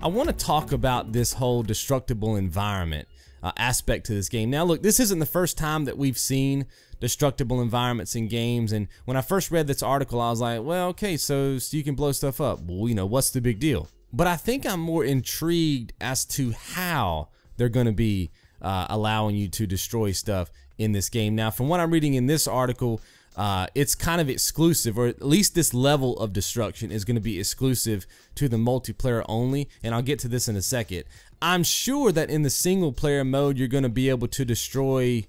I want to talk about this whole destructible environment aspect to this game. Now look, this isn't the first time that we've seen destructible environments in games, and when I first read this article I was like, well, okay, so you can blow stuff up. Well, you know, what's the big deal? But I think I'm more intrigued as to how they're going to be allowing you to destroy stuff in this game. Now, from what I'm reading in this article, it's kind of exclusive, or at least this level of destruction is going to be exclusive to the multiplayer only, and I'll get to this in a second. I'm sure that in the single player mode you're going to be able to destroy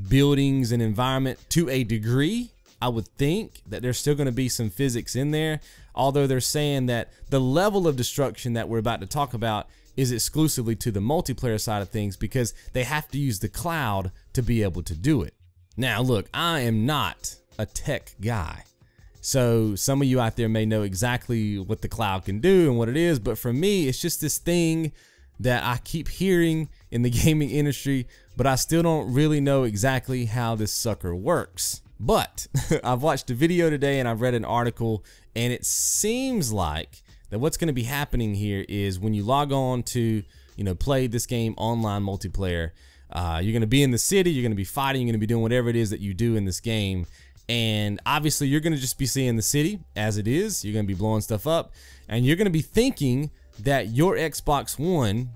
buildings and environment to a degree. I would think that there's still going to be some physics in there, although they're saying that the level of destruction that we're about to talk about is exclusively to the multiplayer side of things, because they have to use the cloud to be able to do it. Now look, I am not a tech guy, so some of you out there may know exactly what the cloud can do and what it is, but for me it's just this thing that I keep hearing in the gaming industry, but I still don't really know exactly how this sucker works. But I've watched a video today and I've read an article, and it seems like that what's going to be happening here is when you log on to, play this game online multiplayer, you're going to be in the city, you're going to be fighting, you're going to be doing whatever it is that you do in this game. And obviously you're going to just be seeing the city as it is. You're going to be blowing stuff up, and you're going to be thinking that your Xbox One,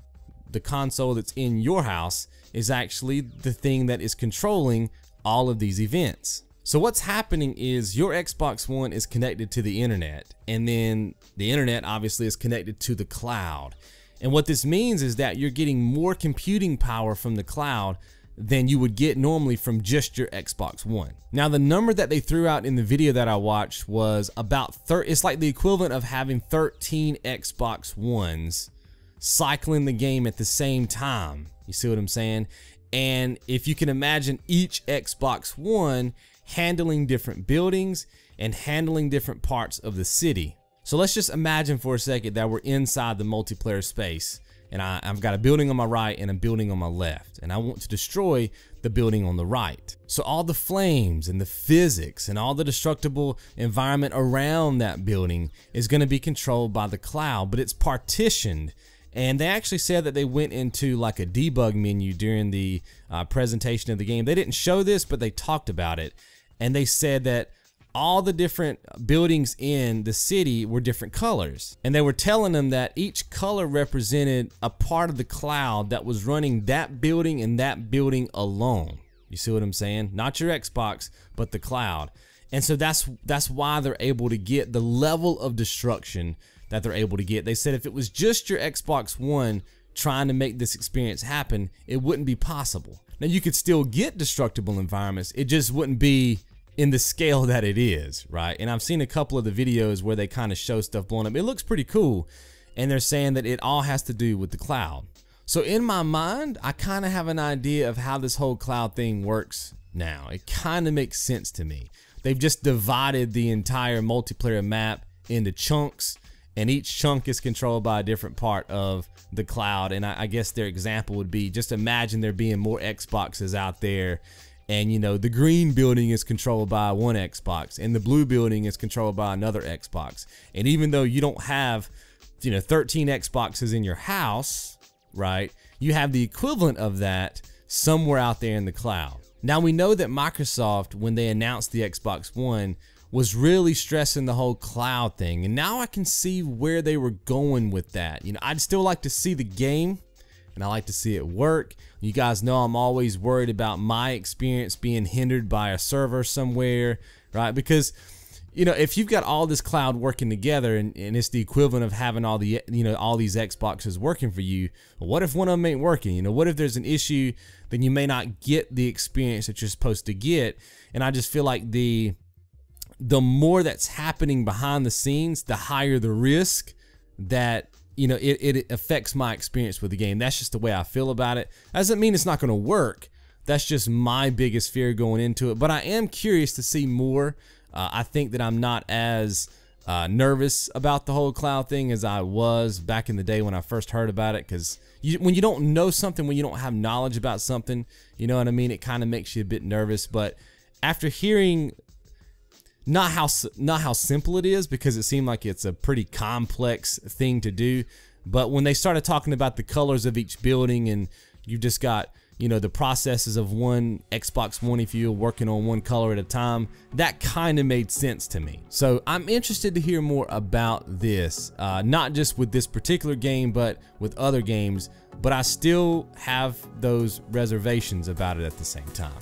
the console that's in your house, is actually the thing that is controlling all of these events. So what's happening is your Xbox One is connected to the internet, and then the internet obviously is connected to the cloud. And what this means is that you're getting more computing power from the cloud than you would get normally from just your Xbox One. Now the number that they threw out in the video that I watched was about it's like the equivalent of having 13 Xbox Ones cycling the game at the same time. You see what I'm saying? And if you can imagine each Xbox One handling different buildings and handling different parts of the city. So let's just imagine for a second that we're inside the multiplayer space, and I've got a building on my right and a building on my left, and I want to destroy the building on the right. So all the flames and the physics and all the destructible environment around that building is going to be controlled by the cloud, but it's partitioned. And they actually said that they went into like a debug menu during the presentation of the game. They didn't show this, but they talked about it. And they said that all the different buildings in the city were different colors. And they were telling them that each color represented a part of the cloud that was running that building and that building alone. You see what I'm saying? Not your Xbox, but the cloud. And so that's why they're able to get the level of destruction that they're able to get. They said if it was just your Xbox One trying to make this experience happen, it wouldn't be possible. Now you could still get destructible environments, it just wouldn't be in the scale that it is, right? And I've seen a couple of the videos where they kind of show stuff blowing up. It looks pretty cool, and they're saying that it all has to do with the cloud. So in my mind, I kind of have an idea of how this whole cloud thing works now. It kind of makes sense to me. They've just divided the entire multiplayer map into chunks, and each chunk is controlled by a different part of the cloud. And I guess their example would be, just imagine there being more Xboxes out there, and the green building is controlled by one Xbox and the blue building is controlled by another Xbox. And even though you don't have 13 Xboxes in your house, right, you have the equivalent of that somewhere out there in the cloud. Now we know that Microsoft, when they announced the Xbox One, was really stressing the whole cloud thing, and now I can see where they were going with that. I'd still like to see the game, and I like to see it work. You guys know I'm always worried about my experience being hindered by a server somewhere, right? Because if you've got all this cloud working together, and it's the equivalent of having all the all these Xboxes working for you, well, what if one of them ain't working? What if there's an issue? Then you may not get the experience that you're supposed to get. And I just feel like the more that's happening behind the scenes, the higher the risk that it affects my experience with the game. That's just the way I feel about it. Doesn't mean it's not going to work. That's just my biggest fear going into it. But I am curious to see more. I think that I'm not as nervous about the whole cloud thing as I was back in the day when I first heard about it. Because when you don't know something, when you don't have knowledge about something, you know what I mean? It kind of makes you a bit nervous. But after hearing not how simple it is, because it seemed like it's a pretty complex thing to do, But when they started talking about the colors of each building, and you just got, you know, the processes of one Xbox One, if you're working on one color at a time, that kind of made sense to me. So I'm interested to hear more about this, not just with this particular game, but with other games, but I still have those reservations about it at the same time.